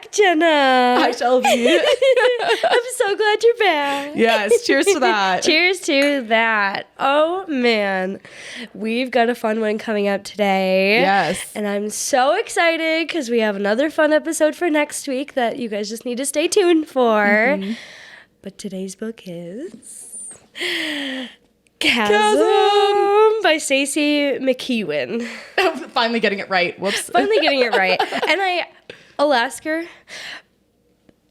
back, Jenna. Hi, Shelby. I'm so glad you're back. Yes, cheers to that. Cheers to that. Oh, man. We've got a fun one coming up today. Yes. And I'm so excited because we have another fun episode for next week that you guys just need to stay tuned for. Mm-hmm. But today's book is Chasm by Stacey McEwan. Finally getting it right. Whoops. Finally getting it right. And I'll ask her.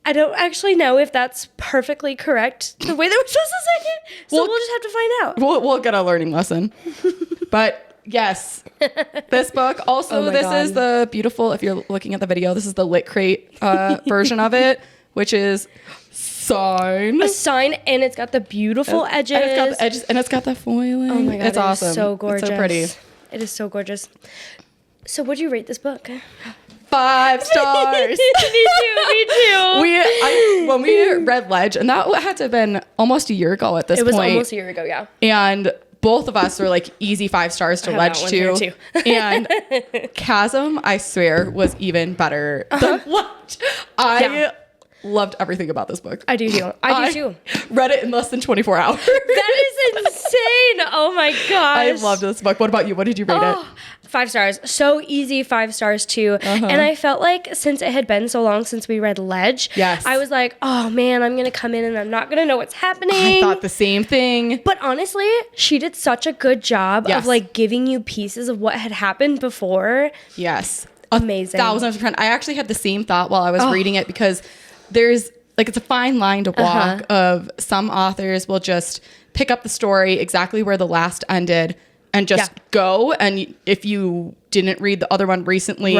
I don't actually know if that's perfectly correct, the way that we're supposed to say it. So we'll just have to find out. We'll get a learning lesson. But yes, this book. Also, this is the beautiful, if you're looking at the video, this is the Lit Crate version of it, which is sign. A sign, and it's got the beautiful edges. And it's got the edges, and it's got the foiling. Oh my God, it's awesome. Is so gorgeous. It's so pretty. It is so gorgeous. So what'd you rate this book? 5 stars. Me too. When we read Ledge, and that had to have been almost a year ago at this point. It was almost a year ago, yeah. And both of us were like easy 5 stars to Ledge too. And Chasm, I swear, was even better than Ledge. I loved everything about this book. I do too. I do too. Read it in less than 24 hours. That is insane. Oh my gosh. I loved this book. What about you? What did you rate it? 5 stars. So easy 5 stars too. And I felt like since it had been so long since we read Ledge, I was like, oh man, I'm going to come in and I'm not going to know what's happening. I thought the same thing. But honestly, she did such a good job of like giving you pieces of what had happened before. Yes. Amazing. 1000%. I actually had the same thought while I was reading it because there's like, it's a fine line to walk of some authors will just pick up the story exactly where the last ended and just go. And if you didn't read the other one recently,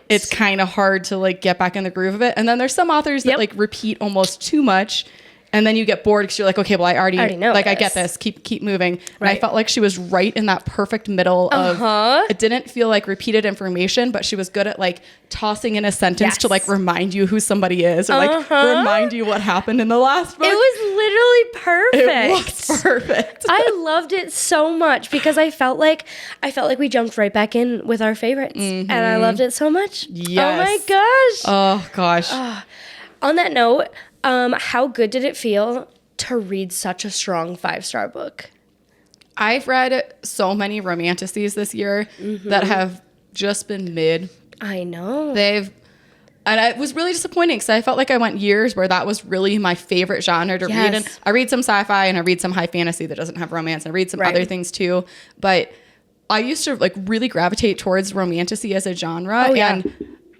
it's kind of hard to like get back in the groove of it. And then there's some authors that like repeat almost too much. And then you get bored because you're like, okay, well, I already know like, this. I get this. Keep moving. And I felt like she was right in that perfect middle of, it didn't feel like repeated information, but she was good at like tossing in a sentence to like remind you who somebody is or like remind you what happened in the last book. It was literally perfect. It was perfect. I loved it so much because I felt like we jumped right back in with our favorites and I loved it so much. Yes. Oh my gosh. Oh gosh. On that note, how good did it feel to read such a strong 5-star book? I've read so many romantasies this year that have just been mid. I know. And it was really disappointing because I felt like I went years where that was really my favorite genre to read. And I read some sci-fi and I read some high fantasy that doesn't have romance. And I read some other things too. But I used to like really gravitate towards romantasy as a genre. And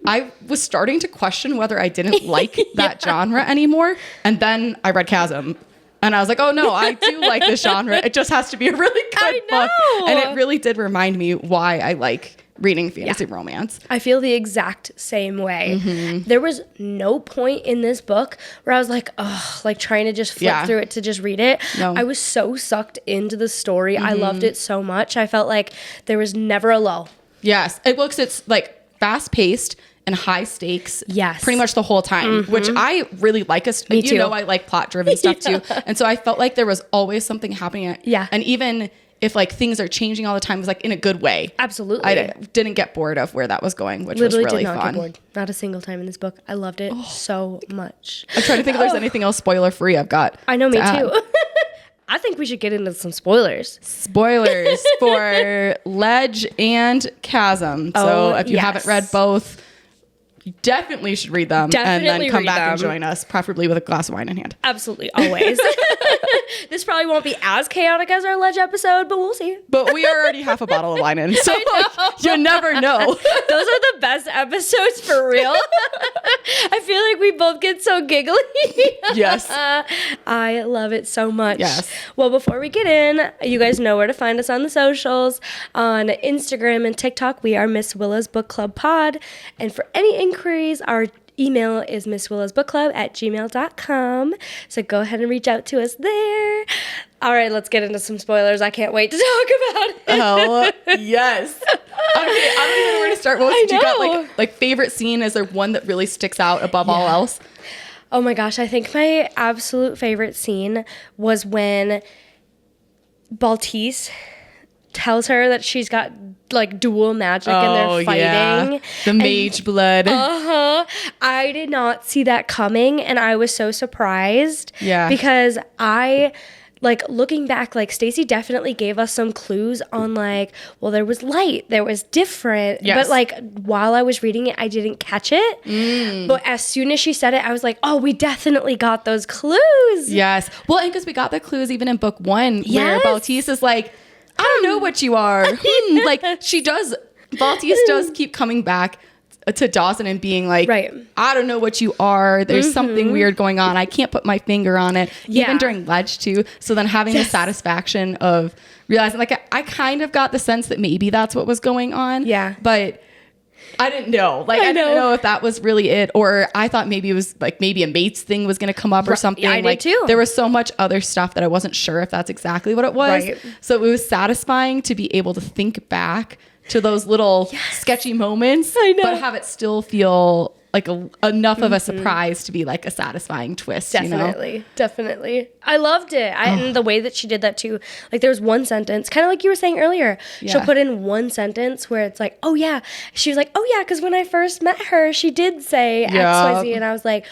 I was starting to question whether I didn't like that genre anymore. And then I read Chasm. And I was like, oh, no, I do like this genre. It just has to be a really good book. And it really did remind me why I like reading fantasy romance. I feel the exact same way. There was no point in this book where I was like, oh, like trying to just flip through it to just read it. No. I was so sucked into the story. I loved it so much. I felt like there was never a lull. Yes. It's like fast paced and high stakes pretty much the whole time, which I really like. Me too. I like plot driven stuff too. And so I felt like there was always something happening. And even if like things are changing all the time, it was like in a good way. Absolutely. I didn't get bored of where that was going, which was really did not fun. Get bored. Not a single time in this book. I loved it so much. I'm trying to think if there's anything else spoiler free I've got. I know, me too. I think we should get into some spoilers. Spoilers for Ledge and Chasm. So if you haven't read both, you definitely should read them and then come back and join us, preferably with a glass of wine in hand. Absolutely, always. This probably won't be as chaotic as our Ledge episode, but we'll see. But we are already half a bottle of wine in, so you never know. Those are the best episodes for real. I feel like we both get so giggly. Yes. I love it so much. Yes. Well, before we get in, you guys know where to find us on the socials. On Instagram and TikTok, we are Miss Willa's Book Club Pod. And for any inquiries, our email is misswillasbookclub@gmail.com. So go ahead and reach out to us there. All right, let's get into some spoilers. I can't wait to talk about it. Oh, yes. Okay, I don't even know where to start. What you got like favorite scene? Is there one that really sticks out above all else? Oh my gosh, I think my absolute favorite scene was when Baltise tells her that she's got like dual magic and they're fighting. Yeah. The mage blood. I did not see that coming, and I was so surprised. Yeah. Because like looking back, like Stacey definitely gave us some clues on like, well, there was light, there was different, but like while I was reading it, I didn't catch it. But as soon as she said it, I was like, oh, we definitely got those clues. Yes. Well, and because we got the clues even in book 1 where Baltise is like, I don't know what you are. Like Baltise does keep coming back to Dawson and being like, I don't know what you are. There's something weird going on. I can't put my finger on it. Even during Ledge too. So then having the satisfaction of realizing, like, I kind of got the sense that maybe that's what was going on. Yeah. But I didn't know. Like, I didn't know if that was really it, or I thought maybe it was like maybe a mates thing was going to come up or something. I like, did too. There was so much other stuff that I wasn't sure if that's exactly what it was. So it was satisfying to be able to think back to those little sketchy moments, but have it still feel like enough of a surprise to be like a satisfying twist. Definitely. I loved it. And the way that she did that too, like there was one sentence, kind of like you were saying earlier, she'll put in one sentence where it's like, oh yeah, she was like, oh yeah, because when I first met her, she did say XYZ, and I was like,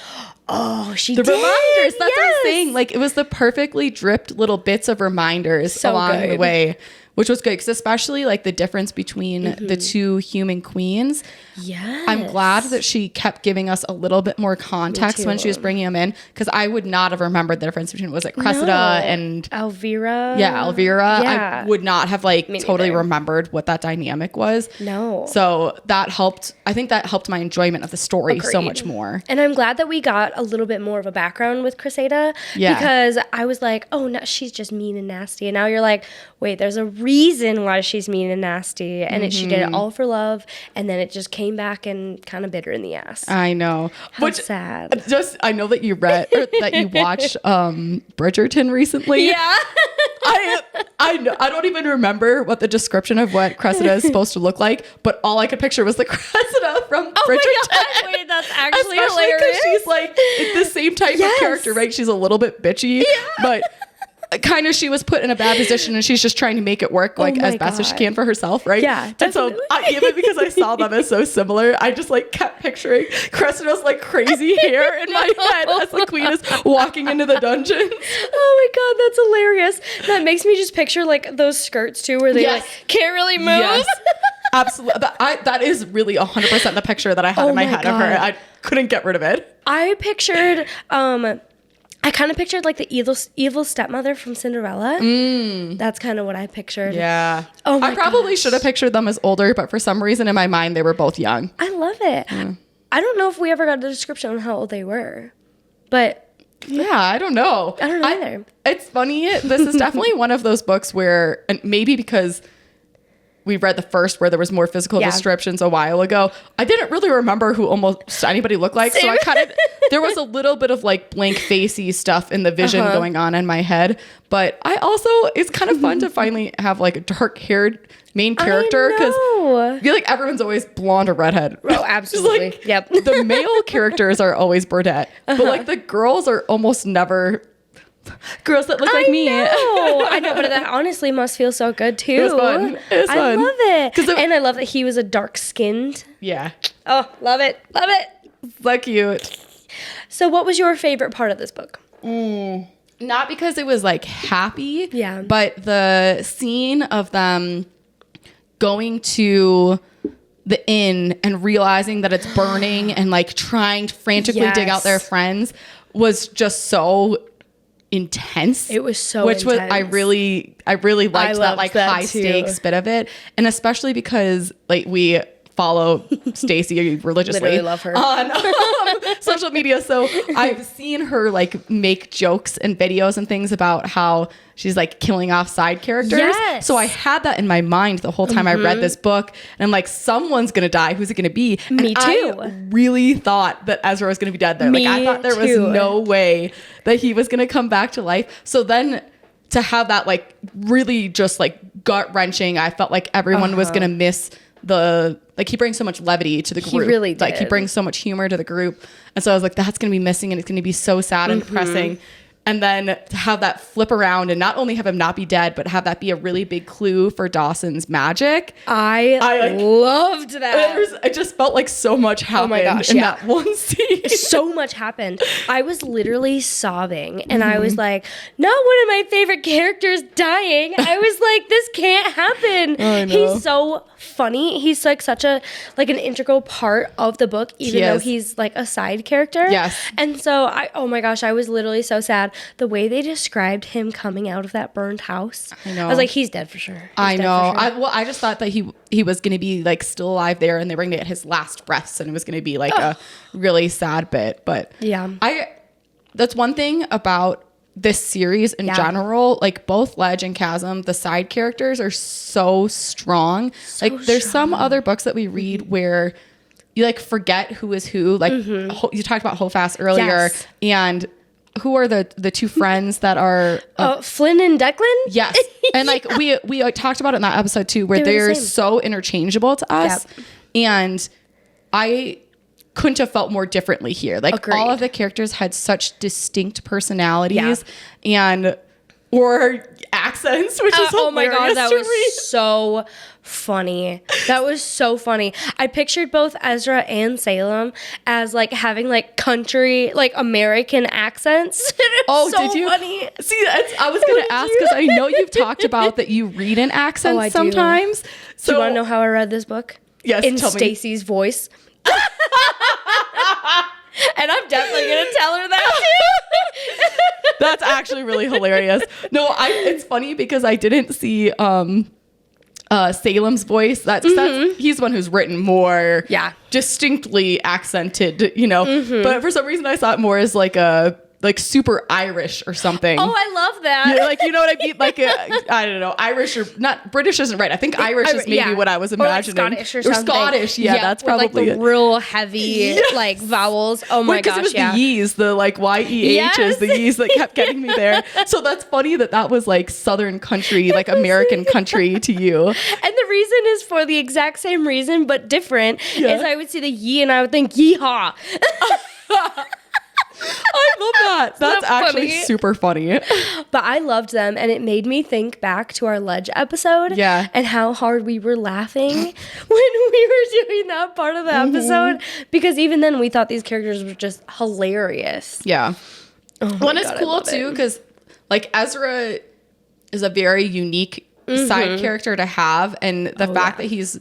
oh, she did. The reminders, that's what I'm saying. Like it was the perfectly dripped little bits of reminders along the way. Which was good, because especially like the difference between the two human queens. Yes. I'm glad that she kept giving us a little bit more context when she was bringing them in, because I would not have remembered the difference between, was it Cressida and Elvira? Yeah, Elvira. Yeah. I would not have like totally remembered what that dynamic was. No. So that helped. I think that helped my enjoyment of the story so much more. And I'm glad that we got a little bit more of a background with Cressida, because I was like, oh no, she's just mean and nasty. And now you're like, wait, there's a reason why she's mean and nasty, and she did it all for love, and then it just came back and kind of bit her in the ass. I know. How sad. Just, I know that you read or that you watched Bridgerton recently. Yeah. I don't even remember what the description of what Cressida is supposed to look like, but all I could picture was the Cressida from Bridgerton. My God. Wait, that's actually hilarious. Because she's like the same type of character, right? She's a little bit bitchy, but kind of she was put in a bad position, and she's just trying to make it work like as best as she can for herself, right? Yeah, definitely. And so even because I saw them as so similar, I just like kept picturing Cressida's like crazy hair in my head as the queen is walking into the dungeon. Oh my God, that's hilarious. That makes me just picture like those skirts too, where they like can't really move. Yes. Absolutely. That is really 100% the picture that I had in my head of her. I couldn't get rid of it. I pictured I kind of pictured like the evil stepmother from Cinderella. That's kind of what I pictured. Yeah. Oh my I probably should have pictured them as older, but for some reason in my mind, they were both young. I love it. I don't know if we ever got a description on how old they were, but yeah, I don't know. I don't know either. It's funny. This is definitely one of those books where, and maybe because we read the first where there was more physical descriptions a while ago, I didn't really remember who almost anybody looked like. So I kind of, there was a little bit of like blank facey stuff in the vision going on in my head. But I also, it's kind of fun to finally have like a dark haired main character, because I feel like everyone's always blonde or redhead. Oh, absolutely. Like, yep. The male characters are always brunette, but like the girls are almost never girls that look like me. I know, but that honestly must feel so good too. It was fun. I love it. And I love that he was a dark skinned. Yeah. Oh, love it. Love it. So cute. So what was your favorite part of this book? Not because it was like happy. Yeah. But the scene of them going to the inn and realizing that it's burning and like trying to frantically dig out their friends was just so intense. It was so intense. Was I really liked that like high stakes bit of it, and especially because like we follow Stacey religiously. Literally love her on social media, so I've seen her like make jokes and videos and things about how she's like killing off side characters. Yes. So I had that in my mind the whole time I read this book, and I'm like, someone's gonna die. Who's it gonna be? Me too. I really thought that Ezra was gonna be dead there. Like I thought there was no way that he was gonna come back to life. So then to have that like really just like gut wrenching, I felt like everyone was gonna miss the, like he brings so much levity to the group. He really did. Like he brings so much humor to the group. And so I was like, that's going to be missing, and it's going to be so sad and depressing. And then to have that flip around and not only have him not be dead, but have that be a really big clue for Dawson's magic. I loved that. I just felt like so much happened in that one scene. So much happened. I was literally sobbing and I was like, not one of my favorite characters dying. I was like, this can't happen. I know. He's so funny. He's like such a like an integral part of the book, even though he's like a side character. Yes. And so oh my gosh, I was literally so sad. The way they described him coming out of that burned house, I know. I was like, he's dead for sure. I know. I just thought that he was going to be like still alive there, and they were going to get his last breaths, and it was going to be like a really sad bit. But yeah, that's one thing about this series in general. Like both Ledge and Chasm, the side characters are so strong. There's some other books that we read where you like forget who is who. Like you talked about Hofast earlier, and who are the two friends that are Flynn and Declan? Yes. And like we talked about it in that episode too, where they're so interchangeable to us. Yep. And I couldn't have felt more differently here. Like Agreed. All of the characters had such distinct personalities or accents, which is hilarious. Oh my god, that was so funny. That was so funny. I pictured both Ezra and Salem as like having like country, like American accents. Oh, so did you? Funny. See, I was going to ask because I know you've talked about that you read in accents sometimes. So, do you want to know how I read this book? Yes, in Stacey's voice. And I'm definitely going to tell her that too. That's actually really hilarious. No, it's funny because I didn't see Salem's voice. That's he's the one who's written more distinctly accented, you know. But for some reason I saw it more as like a super Irish or something. Oh, I love that. Yeah, like, you know what I mean? Like, I don't know, Irish or not, British isn't right. I think Irish is maybe what I was imagining. Or like Scottish or something. Or Scottish, that's probably like the real heavy like vowels. Oh my gosh, because it was the ye's, the like Y-E-H's, the ye's that kept getting me there. So that's funny that was like Southern country, like American country to you. And the reason is for the exact same reason, but different, is I would see the ye and I would think yeehaw. I love that. That's actually super funny. But I loved them, and it made me think back to our Ledge episode and how hard we were laughing when we were doing that part of the episode, because even then we thought these characters were just hilarious. Yeah. One is cool too, because like Ezra is a very unique side character to have, and the fact that he's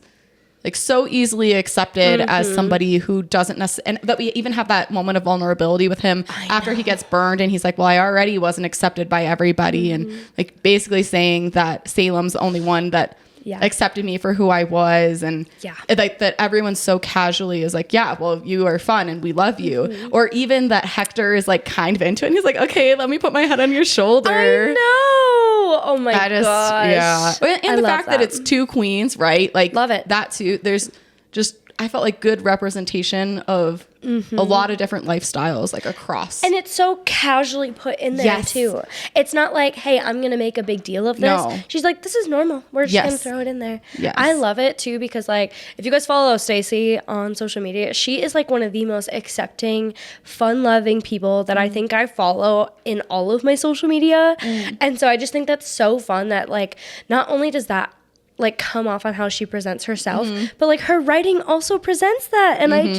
like so easily accepted as somebody who doesn't necessarily, and that we even have that moment of vulnerability with him after he gets burned, and he's like, well, I already wasn't accepted by everybody, and like basically saying that Salem's the only one that accepted me for who I was, and like that everyone so casually is like, yeah, well, you are fun and we love you, or even that Hector is like kind of into it, and he's like, okay, let me put my head on your shoulder. I know. Oh my gosh. And the fact that it's two queens, right? Like, love it. That too. There's just, I felt like good representation of a lot of different lifestyles, like across. And it's so casually put in there too. It's not like, hey, I'm going to make a big deal of this. No. She's like, this is normal. We're just going to throw it in there. Yes. I love it too, because like, if you guys follow Stacey on social media, she is like one of the most accepting, fun-loving people that I think I follow in all of my social media. And so I just think that's so fun that like, not only does that like come off on how she presents herself, but like her writing also presents that, and I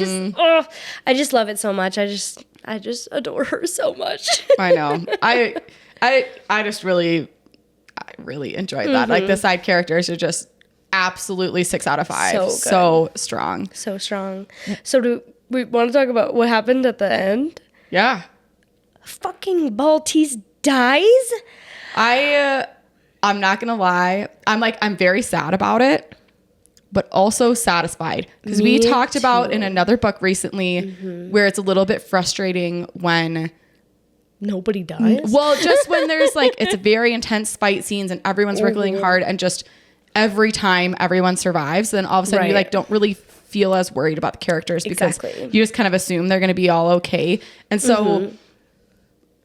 just love it so much. I just adore her so much. I know. I just really enjoyed that. Like the side characters are just absolutely 6 out of 5. So strong. So strong. So do we want to talk about what happened at the end? Yeah. Fucking Baltese dies? I'm not gonna lie. I'm very sad about it, but also satisfied, because we talked about in another book recently where it's a little bit frustrating when nobody dies. Well, just when there's like, it's very intense fight scenes and everyone's working hard, and just every time everyone survives, then all of a sudden you like don't really feel as worried about the characters, because you just kind of assume they're gonna be all okay. And so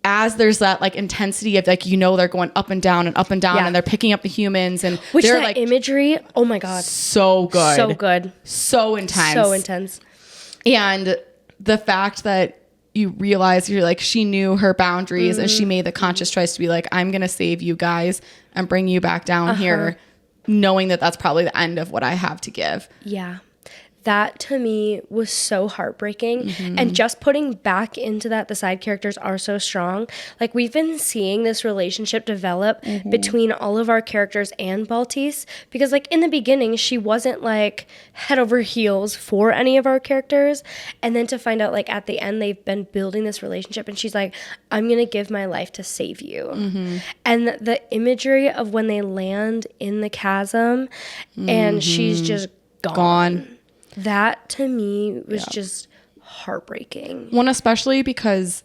as there's that like intensity of like, you know, they're going up and down and they're picking up the humans, and which they're that like imagery, oh my god, so good, so intense, and the fact that you realize you're like, she knew her boundaries and she made the conscious choice to be like, I'm going to save you guys and bring you back down here, knowing that that's probably the end of what I have to give. Yeah. That to me was so heartbreaking. And just putting back into that, the side characters are so strong. Like, we've been seeing this relationship develop between all of our characters and Baltise, because like in the beginning, she wasn't like head over heels for any of our characters. And then to find out like at the end, they've been building this relationship and she's like, I'm going to give my life to save you. And the imagery of when they land in the chasm and she's just gone. That to me was just heartbreaking. One, especially because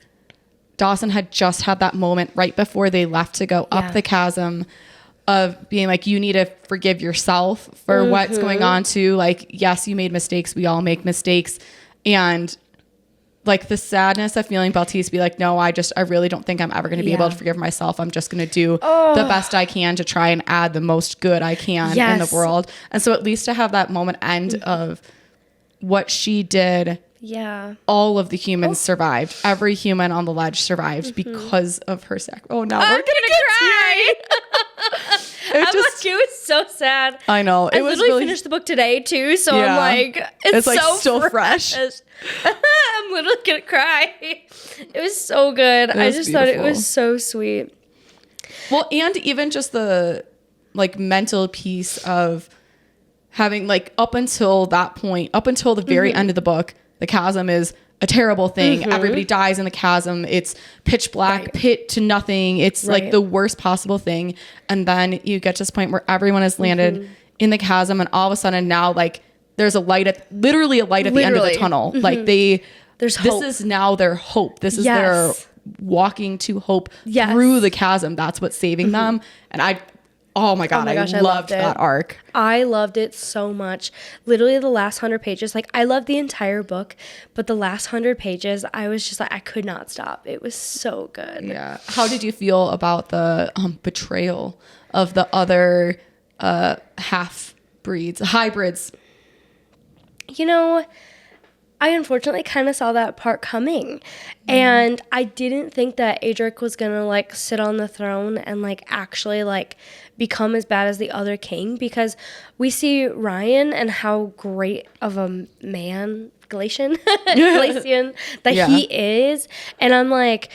Dawson had just had that moment right before they left to go up the chasm of being like, you need to forgive yourself for what's going on too. Like, yes, you made mistakes. We all make mistakes. And like the sadness of feeling Baltise be like, no, I really don't think I'm ever going to be able to forgive myself. I'm just going to do the best I can to try and add the most good I can in the world. And so at least to have that moment end of what she did. Yeah. All of the humans survived. Every human on the ledge survived because of her sacrifice. Oh, now we're going to cry. It was so sad. I know. I literally finished the book today too, so I'm like, it's like so still fresh. I'm literally gonna cry. It was so good. I just thought it was so sweet. Well, and even just the like mental piece of having like up until that point, up until the very end of the book, the chasm is a terrible thing. Everybody dies in the chasm. It's pitch black, pit to nothing. It's like the worst possible thing. And then you get to this point where everyone has landed in the chasm, and all of a sudden now like there's a light literally a light at the end of the tunnel. Like there's hope. This is now their hope. This is their walking to hope through the chasm. That's what's saving them. And oh my gosh, I loved that arc. I loved it so much. Literally the last 100 pages, like I loved the entire book, but the last 100 pages, I was just like, I could not stop. It was so good. Yeah. How did you feel about the betrayal of the other hybrids? You know, I unfortunately kind of saw that part coming, and I didn't think that Adric was gonna like sit on the throne and like actually like become as bad as the other king, because we see Ryan and how great of a man Glacian that he is, and I'm like,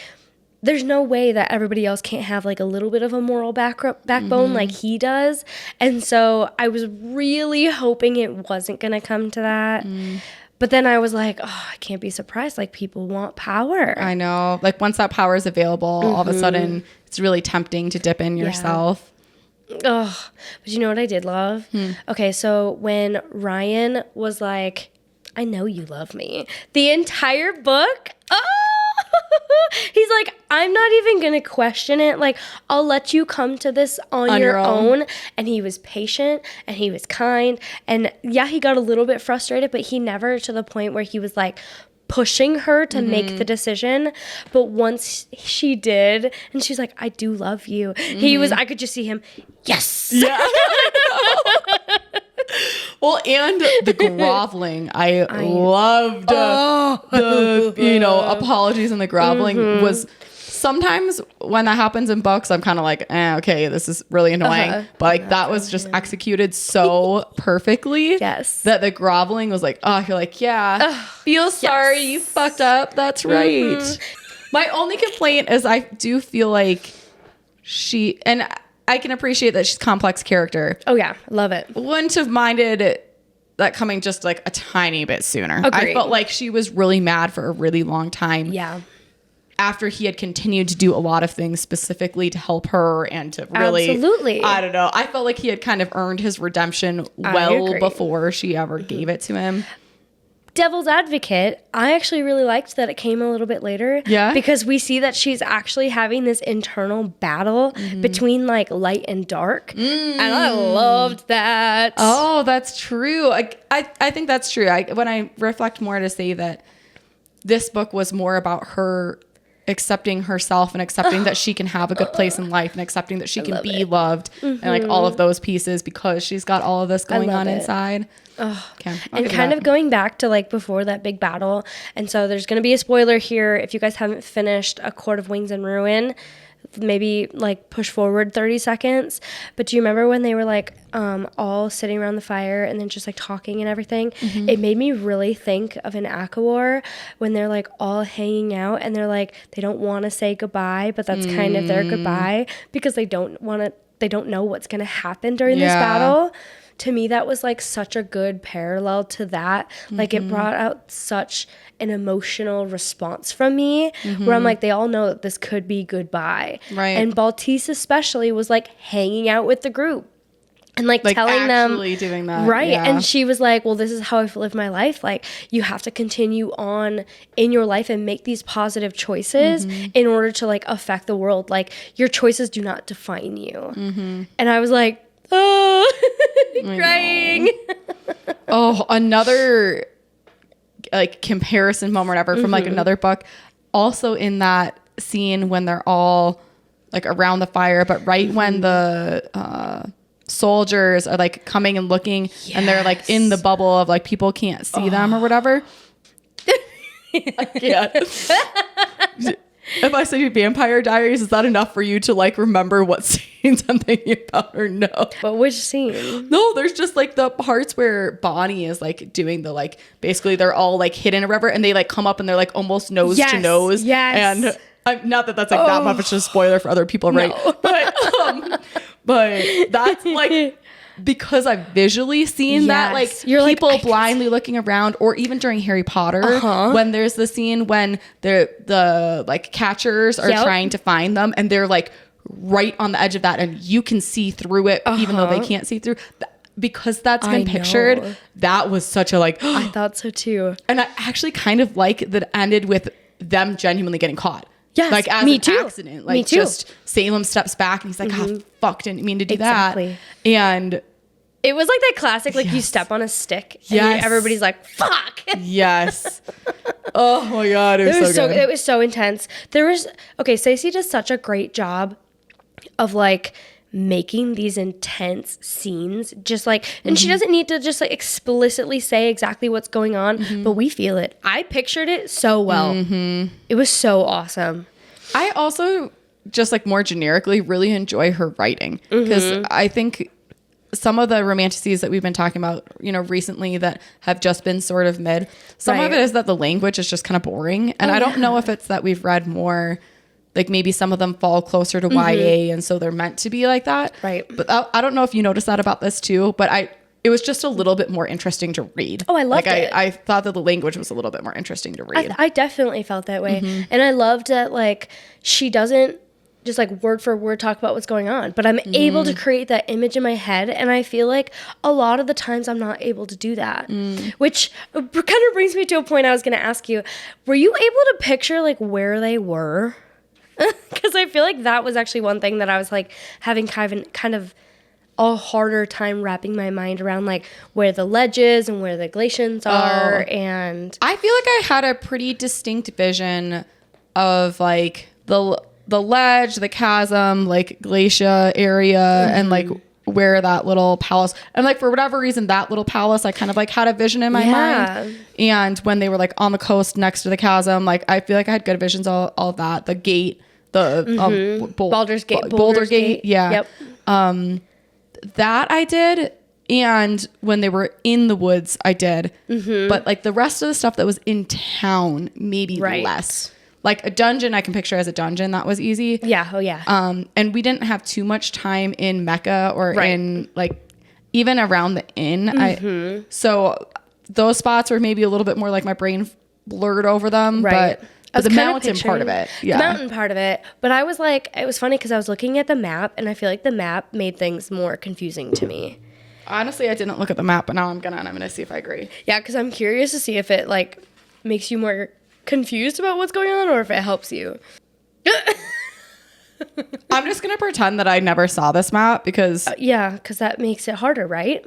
there's no way that everybody else can't have like a little bit of a moral backbone like he does. And so I was really hoping it wasn't gonna come to that. But then I was like, oh, I can't be surprised. Like, people want power. I know. Like, once that power is available, all of a sudden, it's really tempting to dip in yourself. Oh, but you know what I did love? Okay, so when Ryan was like, I know you love me, the entire book, he's like, I'm not even going to question it. Like, I'll let you come to this on your own. And he was patient and he was kind. And yeah, he got a little bit frustrated, but he never to the point where he was like pushing her to make the decision. But once she did, and she's like, I do love you. I could just see him. Yes. Yeah. Well, and the groveling, I loved the apologies and the groveling was sometimes when that happens in books, I'm kind of like, okay, this is really annoying. But like that was just executed so perfectly. Yes. That the groveling was like, you're like, feel sorry, you fucked up. That's right. My only complaint is I do feel like and I can appreciate that she's a complex character. Oh yeah, love it. Wouldn't have minded that coming just like a tiny bit sooner. Agreed. I felt like she was really mad for a really long time. Yeah. After he had continued to do a lot of things specifically to help her and to really, absolutely, I don't know. I felt like he had kind of earned his redemption well before she ever gave it to him. Devil's advocate, I actually really liked that it came a little bit later. Yeah. Because we see that she's actually having this internal battle between like light and dark. And I loved that. Oh, that's true. I think that's true. When I reflect more to say that this book was more about her accepting herself and accepting that she can have a good place in life and accepting that she can be loved and like all of those pieces because she's got all of this going on inside. Okay, and kind of going back to like before that big battle. And so there's going to be a spoiler here. If you guys haven't finished A Court of Wings and Ruin, maybe like push forward 30 seconds. But do you remember when they were like all sitting around the fire and then just like talking and everything? It made me really think of an ACOWAR when they're like all hanging out and they're like, they don't want to say goodbye, but that's kind of their goodbye because they don't know what's going to happen during this battle. To me, that was like such a good parallel to that. Like it brought out such an emotional response from me where I'm like, they all know that this could be goodbye. Right. And Baltise especially was like hanging out with the group and like telling them. Actually doing that. Right. Yeah. And she was like, well, this is how I've lived my life. Like you have to continue on in your life and make these positive choices in order to like affect the world. Like your choices do not define you. And I was like, crying. Another like comparison moment ever from like another book. Also in that scene when they're all like around the fire, but right when the soldiers are like coming and looking and they're like in the bubble of like people can't see them or whatever. I can't. If I say Vampire Diaries, is that enough for you to like remember what scenes I'm thinking about or no? But which scene? No, there's just like the parts where Bonnie is like doing the like, basically they're all like hidden or whatever and they like come up and they're like almost nose to nose. Yes. And I'm not that that's like that much of a spoiler for other people, right? No. But that's like, because I've visually seen that, like you're people like, blindly looking around, or even during Harry Potter, when there's the scene when the like catchers are trying to find them, and they're like right on the edge of that, and you can see through it, even though they can't see through. Because that's been pictured, that was such a like. I thought so too, and I actually kind of like that it ended with them genuinely getting caught. Yes, like as an accident. Like just Salem steps back and he's like, fuck, didn't mean to do that. And it was like that classic, like you step on a stick and everybody's like, fuck. Yes. Oh my God. It was so good. It was so intense. Stacey does such a great job of like making these intense scenes, just like, and she doesn't need to just like explicitly say exactly what's going on, but we feel it. I pictured it so well. It was so awesome. I also just like more generically really enjoy her writing because I think some of the romantasies that we've been talking about, you know, recently that have just been sort of mid. Some of it is that the language is just kind of boring. And I don't know if it's that we've read more, like maybe some of them fall closer to YA and so they're meant to be like that. Right. But I don't know if you noticed that about this too, but it was just a little bit more interesting to read. Oh, I loved it. I thought that the language was a little bit more interesting to read. I definitely felt that way. And I loved that like she doesn't just like word for word talk about what's going on, but I'm able to create that image in my head, and I feel like a lot of the times I'm not able to do that, which kind of brings me to a point I was going to ask you. Were you able to picture like where they were? Because I feel like that was actually one thing that I was like having kind of a harder time wrapping my mind around, like where the ledges and where the glacians are. And I feel like I had a pretty distinct vision of like the ledge, the chasm, like glacia area, and like where that little palace, and like for whatever reason that little palace I kind of like had a vision in my mind. And when they were like on the coast next to the chasm, like I feel like I had good visions, all of that, the gate, the Boulder Gate, yeah. That I did. And when they were in the woods I did, but like the rest of the stuff that was in town maybe less. Like a dungeon, I can picture as a dungeon. That was easy. Yeah. Oh, yeah. And we didn't have too much time in Mecca or in like even around the inn. So those spots were maybe a little bit more like my brain blurred over them. But the mountain part of it. Yeah. The mountain part of it. But I was like, it was funny because I was looking at the map and I feel like the map made things more confusing to me. Honestly, I didn't look at the map, but now I'm gonna see if I agree. Yeah, because I'm curious to see if it like makes you more confused about what's going on or if it helps you. I'm just gonna pretend that I never saw this map because because that makes it harder, right?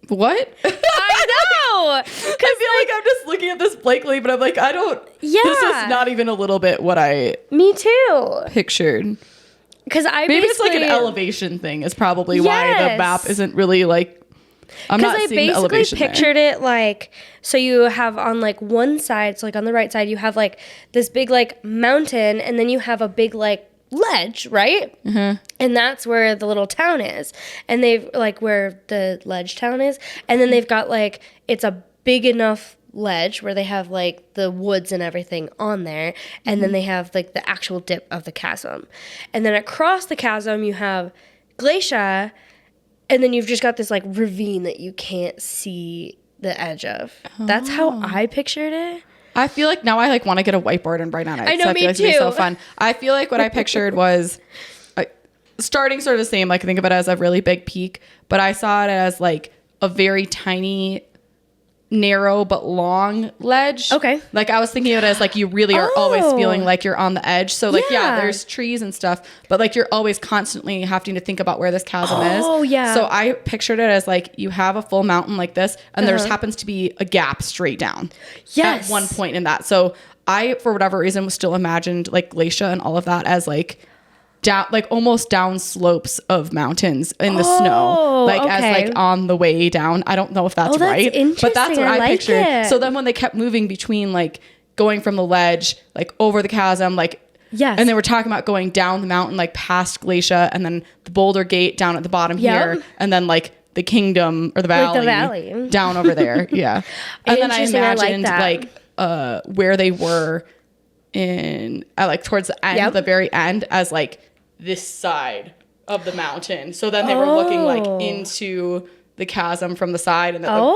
What? I I feel like I'm just looking at this blankly, but I'm like, I don't. Yeah. This is not even a little bit what I. Me too. Pictured. Because maybe it's like an elevation thing is probably why the map isn't really like. I'm not seeing the elevation. Because I basically pictured it like, so you have on like one side, so like on the right side, you have like this big like mountain, and then you have a big like ledge, right? Mm-hmm. And that's where the little town is, and they've like where the ledge town is, and then they've got like it's a big enough ledge where they have like the woods and everything on there, and then they have like the actual dip of the chasm, and then across the chasm you have Glacia. And then you've just got this, like, ravine that you can't see the edge of. Oh. That's how I pictured it. I feel like now I, like, want to get a whiteboard and write on it. I know, so I me feel like too. It'd be so fun. I feel like what I pictured was starting sort of the same. Like, think of it as a really big peak. But I saw it as, like, a very tiny, narrow but long ledge. Okay. Like, I was thinking of it as, like, you really are always feeling like you're on the edge. So, like, yeah, there's trees and stuff, but, like, you're always constantly having to think about where this chasm is. Oh, yeah. So I pictured it as, like, you have a full mountain like this, and there just happens to be a gap straight down. Yes. At one point in that. So I, for whatever reason, was still imagined, like, Glacia and all of that as, like, down, like almost down slopes of mountains in the snow, like as like on the way down. I don't know if that's right, but that's what I pictured. It. So then when they kept moving between like going from the ledge, like over the chasm, like and they were talking about going down the mountain, like past Glacia, and then the Boulder Gate down at the bottom here, and then like the kingdom or the valley, down over there. Yeah. And then I imagined like where they were in like towards the end, the very end, as like this side of the mountain. So then they were looking like into the chasm from the side, and then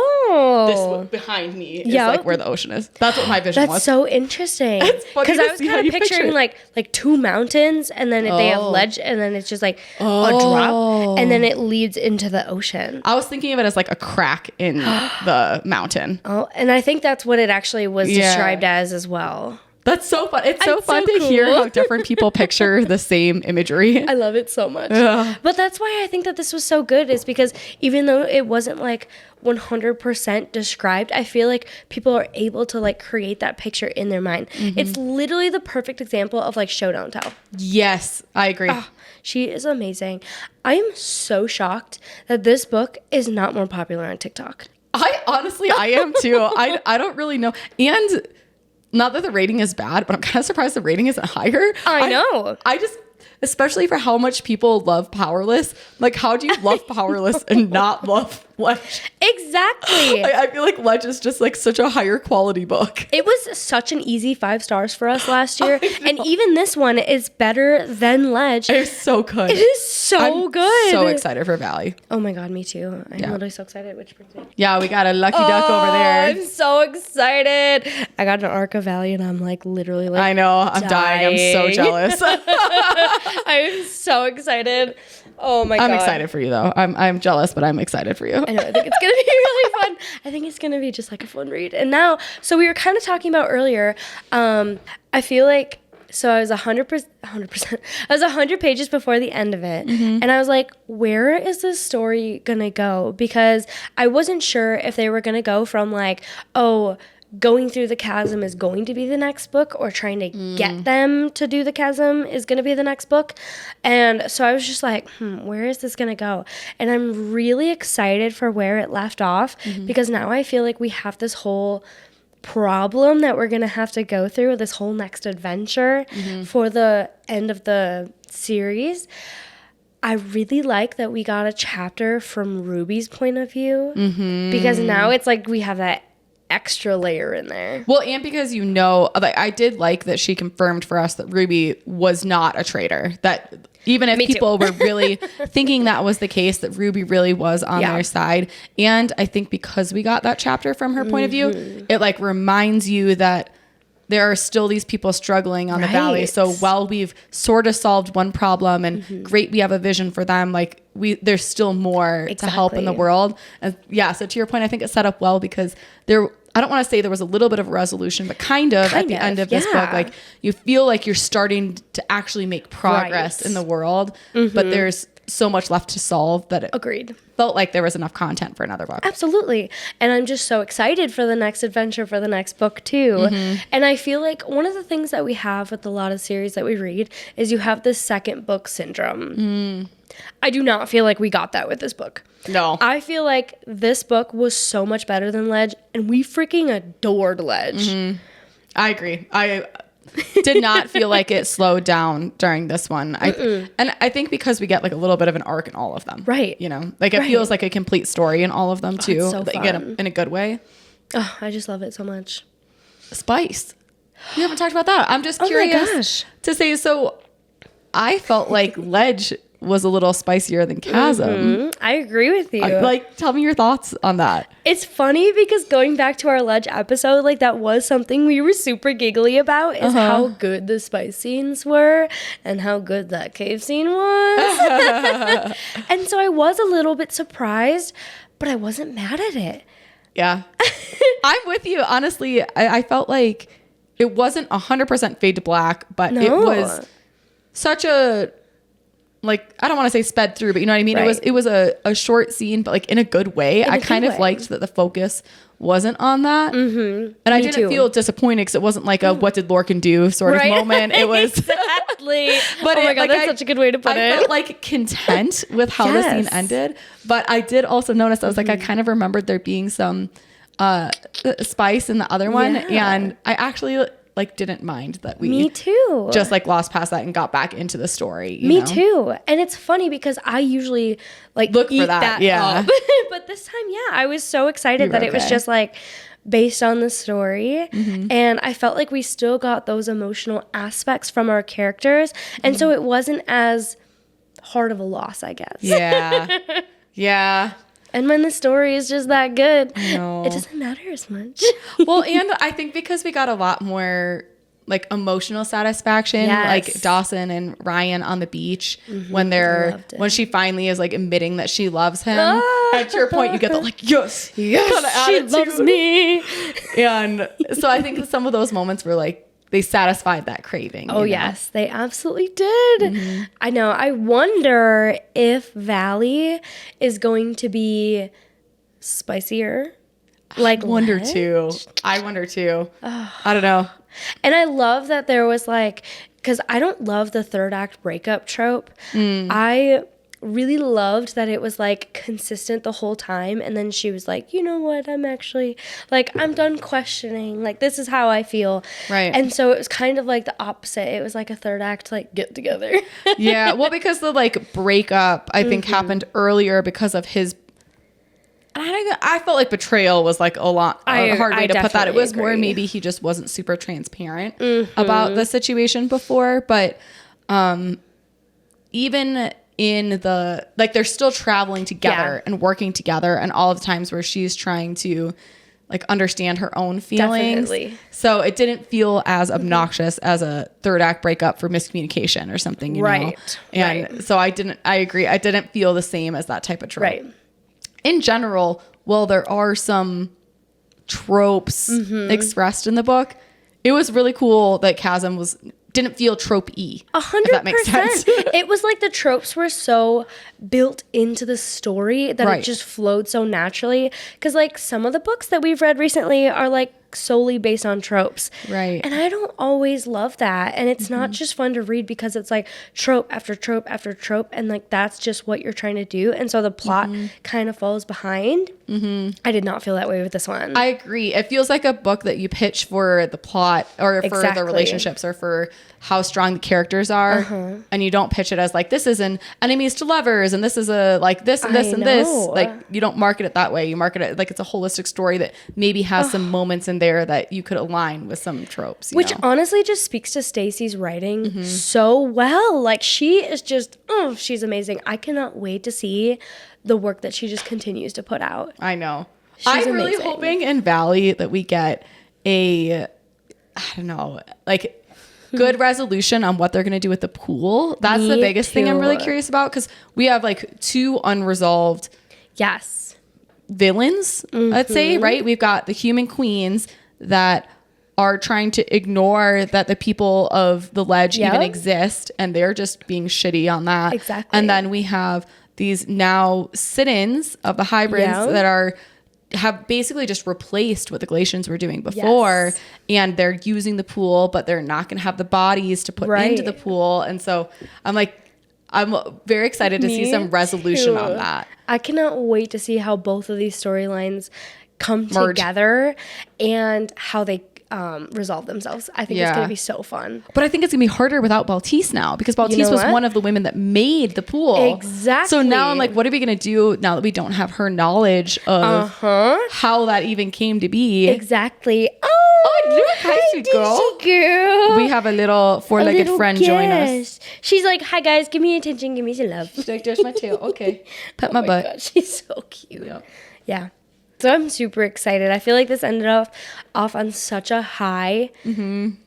this behind me is like where the ocean is. That's what my vision was. That's so interesting. Because I was kind of picturing like two mountains, and then they have ledge, and then it's just like a drop, and then it leads into the ocean. I was thinking of it as like a crack in the mountain. Oh, and I think that's what it actually was described as well. That's so fun. It's so fun to hear how different people picture the same imagery. I love it so much. But that's why I think that this was so good, is because even though it wasn't like 100% described, I feel like people are able to like create that picture in their mind. Mm-hmm. It's literally the perfect example of like show don't tell. Yes, I agree. She is amazing. I am so shocked that this book is not more popular on TikTok. I am too. I don't really know. And not that the rating is bad, but I'm kind of surprised the rating isn't higher. I know. I just, especially for how much people love Powerless. Like, how do you love Powerless and not love Ledge? Exactly. I feel like Ledge is just like such a higher quality book. It was such an easy 5 stars for us last year. And even this one is better than Ledge. It's so good. It is so good. So excited for Valley. Oh my God, me too. I'm literally so excited. Which brings me. Yeah, we got a lucky duck over there. I'm so excited. I got an arc of Valley, and I'm like literally like, I know. I'm dying. I'm so jealous. I'm so excited. Oh my God. I'm excited for you though. I'm jealous, but I'm excited for you. I know. I think it's going to be really fun. I think it's going to be just like a fun read. And now, so we were kind of talking about earlier, I feel like, so I was 100%, I was 100 pages before the end of it. Mm-hmm. And I was like, where is this story going to go? Because I wasn't sure if they were going to go from like, going through the chasm is going to be the next book, or trying to get them to do the chasm is going to be the next book. And so I was just like, where is this going to go? And I'm really excited for where it left off, because now I feel like we have this whole problem that we're going to have to go through, this whole next adventure for the end of the series. I really like that we got a chapter from Ruby's point of view, because now it's like we have that extra layer in there. Well, and because like, I did like that she confirmed for us that Ruby was not a traitor. That even if people were really thinking that was the case, that Ruby really was on their side. And I think because we got that chapter from her point of view, it like reminds you that there are still these people struggling on the valley. So while we've sort of solved one problem and great, we have a vision for them, like there's still more to help in the world. And so to your point, I think it's set up well, because I don't want to say there was a little bit of a resolution, but kind of at the end of this book, like you feel like you're starting to actually make progress in the world, but there's so much left to solve that it Agreed. felt like there was enough content for another book. Absolutely. And I'm just so excited for the next adventure, for the next book too. And I feel like one of the things that we have with a lot of series that we read is you have this second book syndrome. I do not feel like we got that with this book. No. I feel like this book was so much better than Ledge, and we freaking adored Ledge. I agree. I did not feel like it slowed down during this one. And I think because we get like a little bit of an arc in all of them. Right. You know, like it feels like a complete story in all of them too. It's so fun. In a good way. Oh, I just love it so much. Spice. We haven't talked about that. I'm just curious to say, so I felt like Ledge was a little spicier than Chasm. I agree with you. Tell me your thoughts on that. It's funny because going back to our Ledge episode, like that was something we were super giggly about is how good the spice scenes were and how good that cave scene was. And so I was a little bit surprised, but I wasn't mad at it. Yeah. I'm with you. Honestly, I felt like it wasn't 100% fade to black, but it was such a, like, I don't want to say sped through, but you know what I mean? Right. It was a short scene, but like in a good way. I kind of liked that the focus wasn't on that. And I didn't feel disappointed because it wasn't like a what did Lorcan do sort of moment. It was exactly. But oh my God, that's such a good way to put it. I felt like content with how the scene ended. But I did also notice, I was like, I kind of remembered there being some spice in the other one. And I actually like didn't mind that we Me too. Just like lost past that and got back into the story. Me too. And it's funny because I usually like look for that up. But this time, I was so excited that it was just like based on the story. And I felt like we still got those emotional aspects from our characters. And so it wasn't as hard of a loss, I guess. Yeah. And when the story is just that good, it doesn't matter as much. Well, and I think because we got a lot more like emotional satisfaction, like Dawson and Ryan on the beach when she finally is like admitting that she loves him. And to your point, you get the like, yes, she loves me. And so I think some of those moments were like, they satisfied that craving. Oh, yes, they absolutely did. I know. I wonder if Valley is going to be spicier. Like I wonder too. I don't know. And I love that there was like, because I don't love the third act breakup trope. I really loved that it was like consistent the whole time, and then she was like, you know what, I'm actually like, I'm done questioning, like this is how I feel, right? And so it was kind of like the opposite. It was like a third act like get together. Well, because the like breakup I think happened earlier because of his, I felt like betrayal was like a hard way to put that. It was more maybe he just wasn't super transparent about the situation before, but even in the, like, they're still traveling together and working together, and all of the times where she's trying to like understand her own feelings. Definitely. So it didn't feel as obnoxious as a third act breakup for miscommunication or something, you know? And so I agree. I didn't feel the same as that type of trope. Right. In general, well, there are some tropes expressed in the book. It was really cool that Chasm didn't feel trope-y. 100%. That makes sense. It was like the tropes were so built into the story that it just flowed so naturally. Because like some of the books that we've read recently are like solely based on tropes. Right. And I don't always love that. And it's not just fun to read because it's like trope after trope after trope. And like that's just what you're trying to do. And so the plot kind of falls behind. I did not feel that way with this one. I agree. It feels like a book that you pitch for the plot or for the relationships or for how strong the characters are. And you don't pitch it as like, this is an enemies to lovers and this is a like this and this and this. Like you don't market it that way. You market it like it's a holistic story that maybe has some moments in there that you could align with some tropes. Which honestly just speaks to Stacey's writing so well. Like she is just, she's amazing. I cannot wait to see the work that she just continues to put out. I know. I'm really hoping in Valley that we get a, I don't know, like good resolution on what they're going to do with the pool. That's the biggest thing I'm really curious about, because we have like 2 unresolved villains, let's say, right? We've got the human queens that are trying to ignore that the people of the ledge even exist, and they're just being shitty on that. Exactly. And then we have these now sit-ins of the hybrids that have basically just replaced what the Glacians were doing before, and they're using the pool, but they're not going to have the bodies to put into the pool. And so I'm very excited to see some resolution on that. I cannot wait to see how both of these storylines come together and how they resolve themselves. I think it's going to be so fun. But I think it's going to be harder without Baltise now, because Baltise was one of the women that made the pool. Exactly. So now I'm like, what are we going to do now that we don't have her knowledge of how that even came to be? Exactly. Look, hi, sweet girl. We have a little four-legged friend join us. She's like, hi guys, give me attention, give me some love. She's like, there's my tail. Okay. Pet my butt. God, she's so cute. Yeah. So I'm super excited. I feel like this ended off on such a high and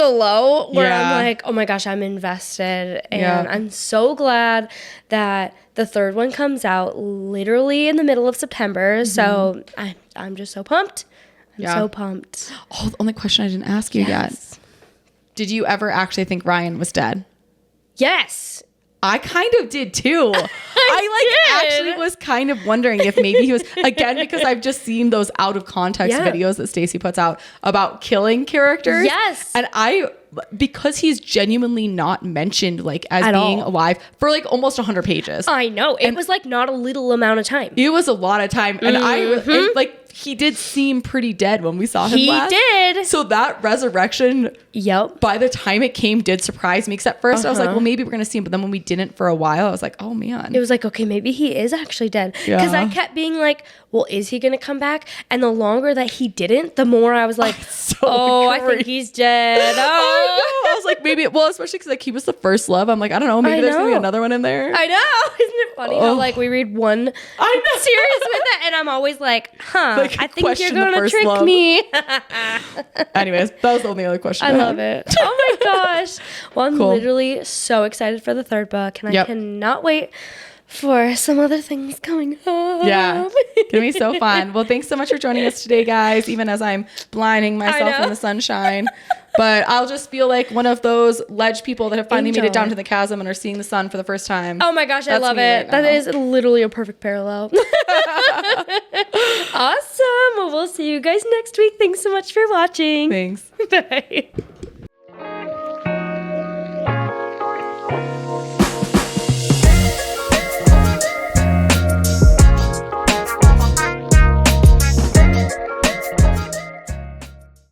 a low where I'm like, oh my gosh, I'm invested. And I'm so glad that the third one comes out literally in the middle of September. So I'm just so pumped. I'm so pumped. Oh, the only question I didn't ask you yet. Did you ever actually think Ryan was dead? Yes. I kind of did too. I actually was kind of wondering if maybe he was, again, because I've just seen those out of context videos that Stacey puts out about killing characters. Yes. And because he's genuinely not mentioned like as being alive for like almost 100 pages. I know. It was like not a little amount of time. It was a lot of time. And he did seem pretty dead when we saw him last. He did. So that resurrection, by the time it came, did surprise me. Because at first I was like, well, maybe we're going to see him. But then when we didn't for a while, I was like, oh, man. It was like, okay, maybe he is actually dead. Because I kept being like, well, is he going to come back? And the longer that he didn't, the more I was like, I think he's dead. I was like, maybe, especially because like he was the first love. I'm like, I don't know, maybe there's going to be another one in there. I know. Isn't it funny how like we read one series with it and I'm always like, like, I think you're going to trick me. Anyways, that was the only other question I love it. Oh my gosh. Well, I'm literally so excited for the third book and I cannot wait for some other things coming up. Yeah. It's gonna be so fun. Well, thanks so much for joining us today, guys, even as I'm blinding myself in the sunshine. But I'll just feel like one of those ledge people that have finally made it down to the chasm and are seeing the sun for the first time. Oh my gosh, I love it. Right, that is literally a perfect parallel. Awesome. Well, we'll see you guys next week. Thanks so much for watching. Thanks. Bye.